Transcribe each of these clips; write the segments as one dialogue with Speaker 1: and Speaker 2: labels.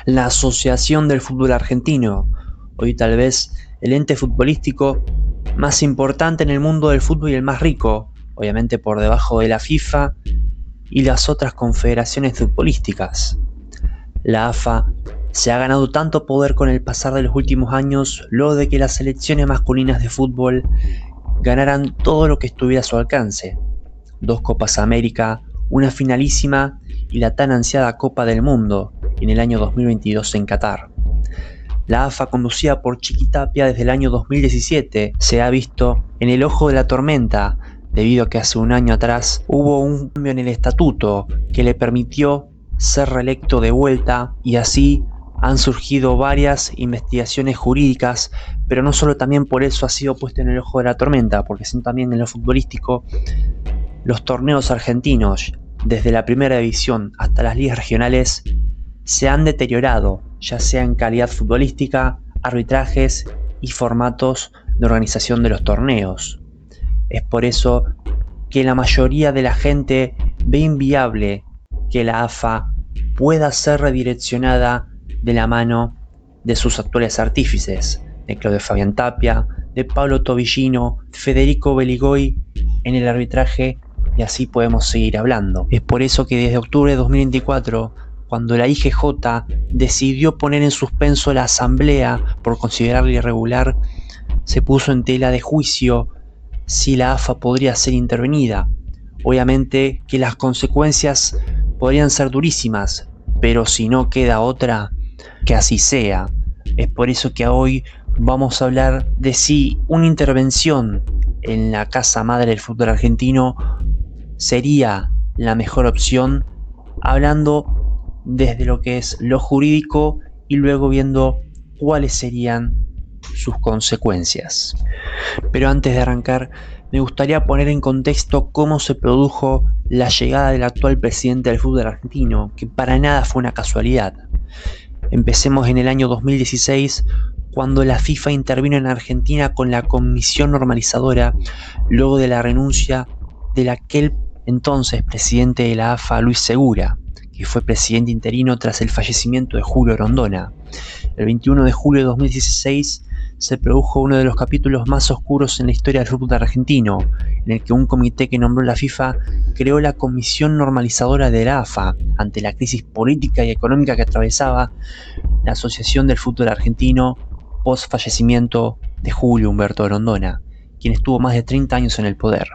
Speaker 1: la Asociación del Fútbol Argentino, hoy tal vez el ente futbolístico más importante en el mundo del fútbol y el más rico, obviamente por debajo de la FIFA y las otras confederaciones futbolísticas. La AFA se ha ganado tanto poder con el pasar de los últimos años, luego de que las selecciones masculinas de fútbol ganaran todo lo que estuviera a su alcance: 2 Copas América, una finalísima y la tan ansiada Copa del Mundo en el año 2022 en Qatar. La AFA, conducida por Chiqui Tapia desde el año 2017, se ha visto en el ojo de la tormenta debido a que hace un año atrás hubo un cambio en el estatuto que le permitió ser reelecto de vuelta, y así han surgido varias investigaciones jurídicas, pero no solo también por eso ha sido puesto en el ojo de la tormenta, porque son también en lo futbolístico los torneos argentinos, desde la primera división hasta las ligas regionales, se han deteriorado, ya sea en calidad futbolística, arbitrajes y formatos de organización de los torneos. Es por eso que la mayoría de la gente ve inviable que la AFA pueda ser redireccionada de la mano de sus actuales artífices, de Claudio Fabián Tapia, de Pablo Tobillino, Federico Beligoy en el arbitraje, y así podemos seguir hablando. Es por eso que desde octubre de 2024, cuando la IGJ decidió poner en suspenso la asamblea por considerarla irregular, se puso en tela de juicio si la AFA podría ser intervenida. Obviamente que las consecuencias podrían ser durísimas, pero si no queda otra, que así sea. Es por eso que hoy vamos a hablar de si una intervención en la casa madre del fútbol argentino sería la mejor opción, hablando desde lo que es lo jurídico y luego viendo cuáles serían sus consecuencias. Pero antes de arrancar, me gustaría poner en contexto cómo se produjo la llegada del actual presidente del fútbol argentino, que para nada fue una casualidad. Empecemos en el año 2016, cuando la FIFA intervino en Argentina con la comisión normalizadora, luego de la renuncia del aquel entonces presidente de la AFA, Luis Segura, que fue presidente interino tras el fallecimiento de Julio Rondona. El 21 de julio de 2016 se produjo uno de los capítulos más oscuros en la historia del fútbol argentino, en el que un comité que nombró la FIFA creó la comisión normalizadora de la AFA ante la crisis política y económica que atravesaba la Asociación del Fútbol Argentino post fallecimiento de Julio Humberto Rondona, quien estuvo más de 30 años en el poder.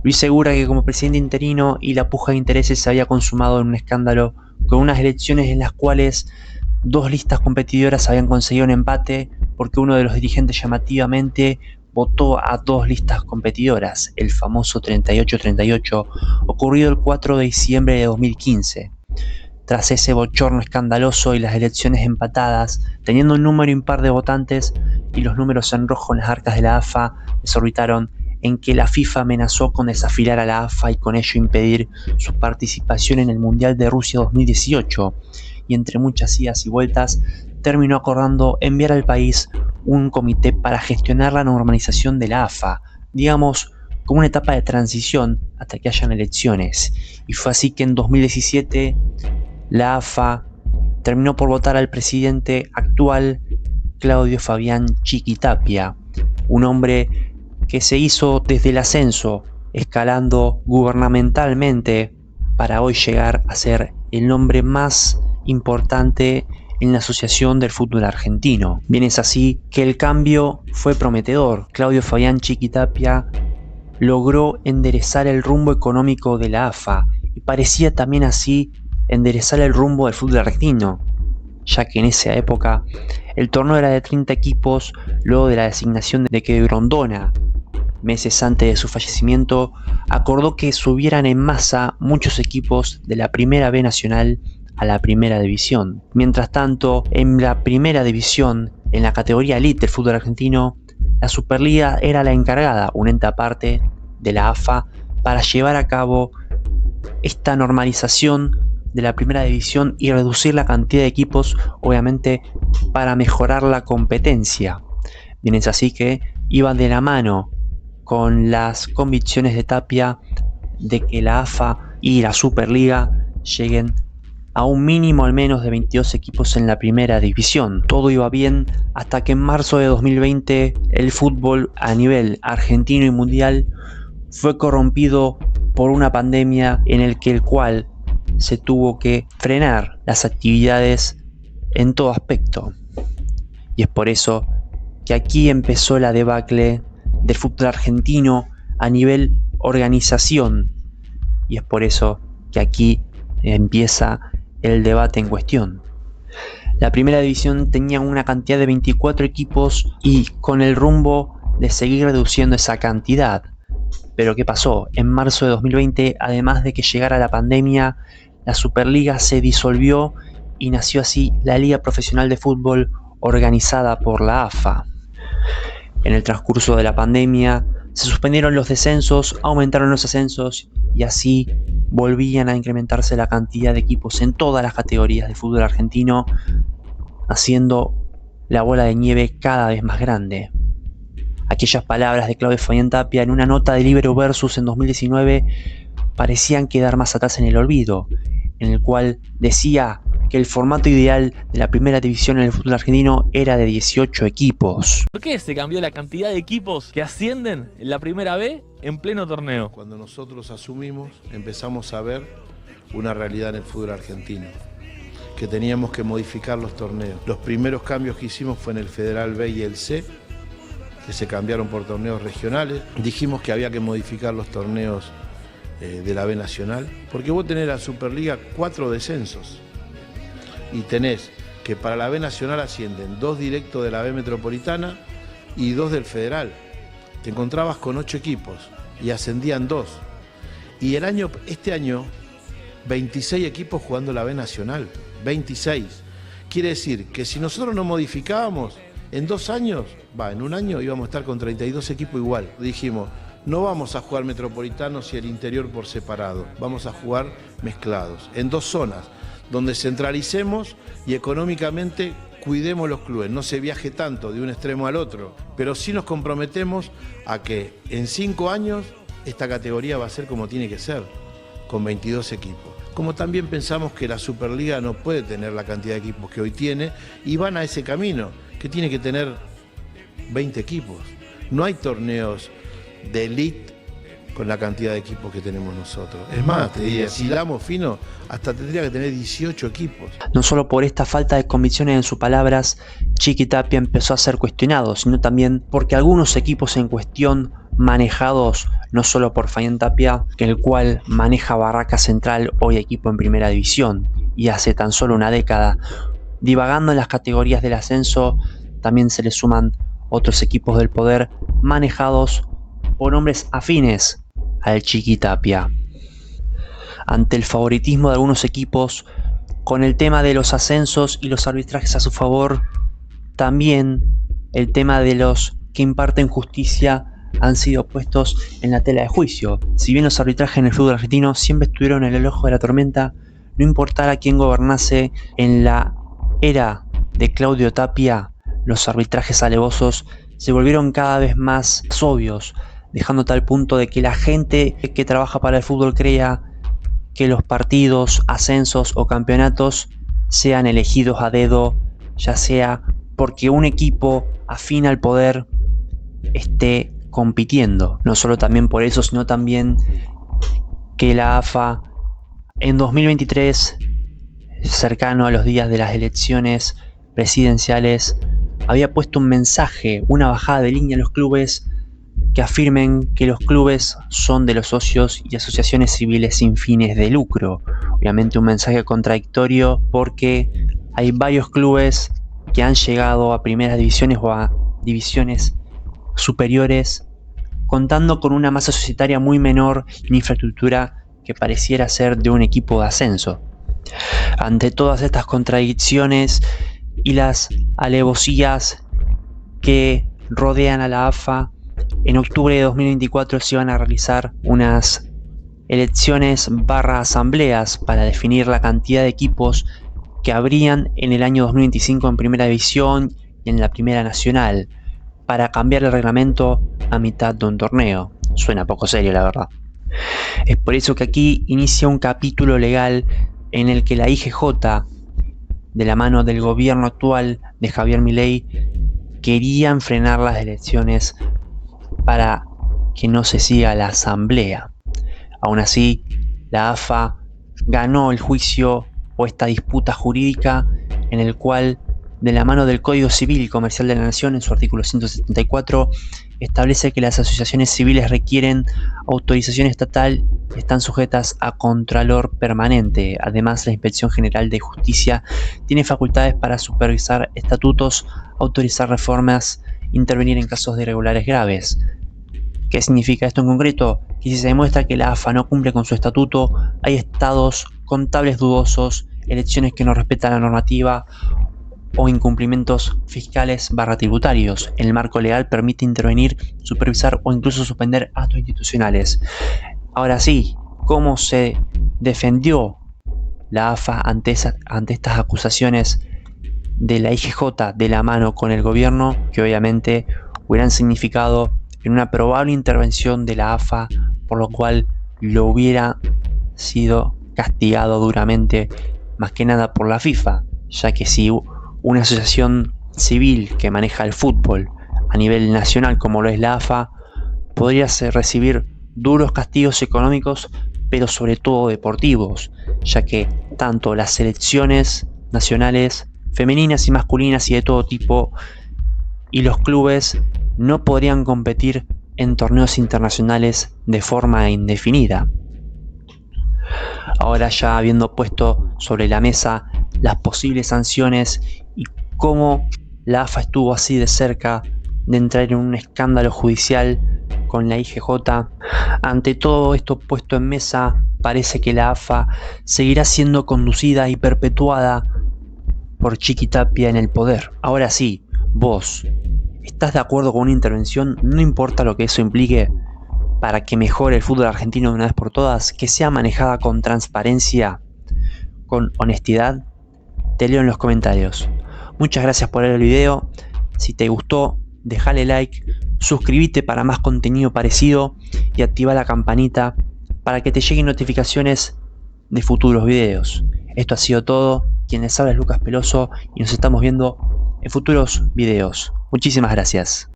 Speaker 1: Luis Segura, que como presidente interino y la puja de intereses se había consumado en un escándalo con unas elecciones en las cuales 2 listas competidoras habían conseguido un empate porque uno de los dirigentes llamativamente votó a 2 listas competidoras, el famoso 38-38, ocurrido el 4 de diciembre de 2015. Tras ese bochorno escandaloso y las elecciones empatadas, teniendo un número impar de votantes y los números en rojo en las arcas de la AFA, desorbitaron en que la FIFA amenazó con desafiar a la AFA y con ello impedir su participación en el Mundial de Rusia 2018, y entre muchas idas y vueltas terminó acordando enviar al país un comité para gestionar la normalización de la AFA, digamos como una etapa de transición hasta que hayan elecciones. Y fue así que en 2017 la AFA terminó por votar al presidente actual, Claudio Fabián Chiqui Tapia, un hombre que se hizo desde el ascenso, escalando gubernamentalmente para hoy llegar a ser el nombre más importante en la Asociación del Fútbol Argentino. Bien, es así que el cambio fue prometedor. Claudio Fabián Chiqui Tapia logró enderezar el rumbo económico de la AFA y parecía también así enderezar el rumbo del fútbol argentino, ya que en esa época el torneo era de 30 equipos luego de la designación de que Grondona, meses antes de su fallecimiento, acordó que subieran en masa muchos equipos de la Primera B Nacional a la Primera División. Mientras tanto, en la Primera División, en la categoría elite del fútbol argentino, la Superliga era la encargada, un ente aparte de la AFA, para llevar a cabo esta normalización de la Primera División y reducir la cantidad de equipos, obviamente para mejorar la competencia. Bien, es así que iban de la mano con las convicciones de Tapia de que la AFA y la Superliga lleguen a un mínimo al menos de 22 equipos en la primera división. Todo iba bien hasta que en marzo de 2020 el fútbol a nivel argentino y mundial fue corrompido por una pandemia en el cual se tuvo que frenar las actividades en todo aspecto. Y es por eso que aquí empezó la debacle del fútbol argentino a nivel organización. Y es por eso que aquí empieza el debate en cuestión. La primera división tenía una cantidad de 24 equipos y con el rumbo de seguir reduciendo esa cantidad. Pero ¿qué pasó? En marzo de 2020, además de que llegara la pandemia, la Superliga se disolvió y nació así la Liga Profesional de Fútbol organizada por la AFA. En el transcurso de la pandemia se suspendieron los descensos, aumentaron los ascensos y así volvían a incrementarse la cantidad de equipos en todas las categorías de fútbol argentino, haciendo la bola de nieve cada vez más grande. Aquellas palabras de Claudio Fabián Tapia en una nota de Libero Versus en 2019 parecían quedar más atrás en el olvido, en el cual decía que el formato ideal de la primera división en el fútbol argentino era de 18 equipos.
Speaker 2: ¿Por qué se cambió la cantidad de equipos que ascienden en la primera B en pleno torneo?
Speaker 3: Cuando nosotros asumimos, empezamos a ver una realidad en el fútbol argentino, que teníamos que modificar los torneos. Los primeros cambios que hicimos fue en el Federal B y el C, que se cambiaron por torneos regionales. Dijimos que había que modificar los torneos de la B Nacional, porque vos tenés la Superliga 4 descensos y tenés que para la B Nacional ascienden 2 directos de la B Metropolitana y 2 del Federal. Te encontrabas con 8 equipos y ascendían 2. Y este año, 26 equipos jugando la B Nacional, 26. Quiere decir que si nosotros no modificábamos, en 2 años, en un año íbamos a estar con 32 equipos igual. Dijimos, no vamos a jugar metropolitanos y el interior por separado, vamos a jugar mezclados, en 2 zonas, donde centralicemos y económicamente cuidemos los clubes, no se viaje tanto de un extremo al otro, pero sí nos comprometemos a que en 5 años esta categoría va a ser como tiene que ser, con 22 equipos. Como también pensamos que la Superliga no puede tener la cantidad de equipos que hoy tiene y van a ese camino, que tiene que tener 20 equipos. No hay torneos de elite con la cantidad de equipos que tenemos nosotros. Es más, te diría, si damos fino, hasta tendría que tener 18 equipos.
Speaker 1: No solo por esta falta de convicciones en sus palabras, Chiqui Tapia empezó a ser cuestionado, sino también porque algunos equipos en cuestión, manejados no solo por Fabián Tapia, que el cual maneja Barraca Central, hoy equipo en primera división, y hace tan solo una década, divagando en las categorías del ascenso, también se le suman otros equipos del poder manejados por hombres afines al Chiqui Tapia. Ante el favoritismo de algunos equipos, con el tema de los ascensos y los arbitrajes a su favor, también el tema de los que imparten justicia han sido puestos en la tela de juicio. Si bien los arbitrajes en el fútbol argentino siempre estuvieron en el ojo de la tormenta, no importara quién gobernase, en la era de Claudio Tapia, los arbitrajes alevosos se volvieron cada vez más obvios, dejando tal punto de que la gente que trabaja para el fútbol crea que los partidos, ascensos o campeonatos sean elegidos a dedo, ya sea porque un equipo afín al poder esté compitiendo. No solo también por eso, sino también que la AFA en 2023, cercano a los días de las elecciones presidenciales, había puesto un mensaje, una bajada de línea a los clubes que afirmen que los clubes son de los socios y asociaciones civiles sin fines de lucro. Obviamente un mensaje contradictorio porque hay varios clubes que han llegado a primeras divisiones o a divisiones superiores contando con una masa societaria muy menor y una infraestructura que pareciera ser de un equipo de ascenso. Ante todas estas contradicciones y las alevosías que rodean a la AFA, en octubre de 2024 se iban a realizar unas elecciones asambleas para definir la cantidad de equipos que habrían en el año 2025 en Primera División y en la Primera Nacional, para cambiar el reglamento a mitad de un torneo. Suena poco serio, la verdad. Es por eso que aquí inicia un capítulo legal en el que la IGJ, de la mano del gobierno actual de Javier Milei, querían frenar las elecciones para que no se siga la asamblea. Aún así, la AFA ganó el juicio o esta disputa jurídica en el cual, de la mano del Código Civil y Comercial de la Nación, en su artículo 174, establece que las asociaciones civiles requieren autorización estatal y están sujetas a contralor permanente. Además, la Inspección General de Justicia tiene facultades para supervisar estatutos, autorizar reformas, intervenir en casos de irregulares graves. ¿Qué significa esto en concreto? Que si se demuestra que la AFA no cumple con su estatuto, hay estados contables dudosos, elecciones que no respetan la normativa o incumplimientos fiscales / tributarios. El marco legal permite intervenir, supervisar o incluso suspender actos institucionales. Ahora sí, ¿cómo se defendió la AFA ante estas acusaciones de la IGJ de la mano con el gobierno, que obviamente hubieran significado en una probable intervención de la AFA, por lo cual lo hubiera sido castigado duramente, más que nada por la FIFA, ya que si una asociación civil que maneja el fútbol a nivel nacional como lo es la AFA, podría recibir duros castigos económicos, pero sobre todo deportivos, ya que tanto las selecciones nacionales femeninas y masculinas y de todo tipo y los clubes no podrían competir en torneos internacionales de forma indefinida. Ahora, ya habiendo puesto sobre la mesa las posibles sanciones y cómo la AFA estuvo así de cerca de entrar en un escándalo judicial con la IGJ, ante todo esto puesto en mesa, parece que la AFA seguirá siendo conducida y perpetuada por Chiqui Tapia en el poder. Ahora sí, vos, ¿estás de acuerdo con una intervención? No importa lo que eso implique, para que mejore el fútbol argentino de una vez por todas, que sea manejada con transparencia, con honestidad. Te leo en los comentarios. Muchas gracias por ver el video. Si te gustó, dejale like, suscríbete para más contenido parecido y activa la campanita para que te lleguen notificaciones de futuros videos. Esto ha sido todo. Quien les habla es Lucas Peloso y nos estamos viendo en futuros videos. Muchísimas gracias.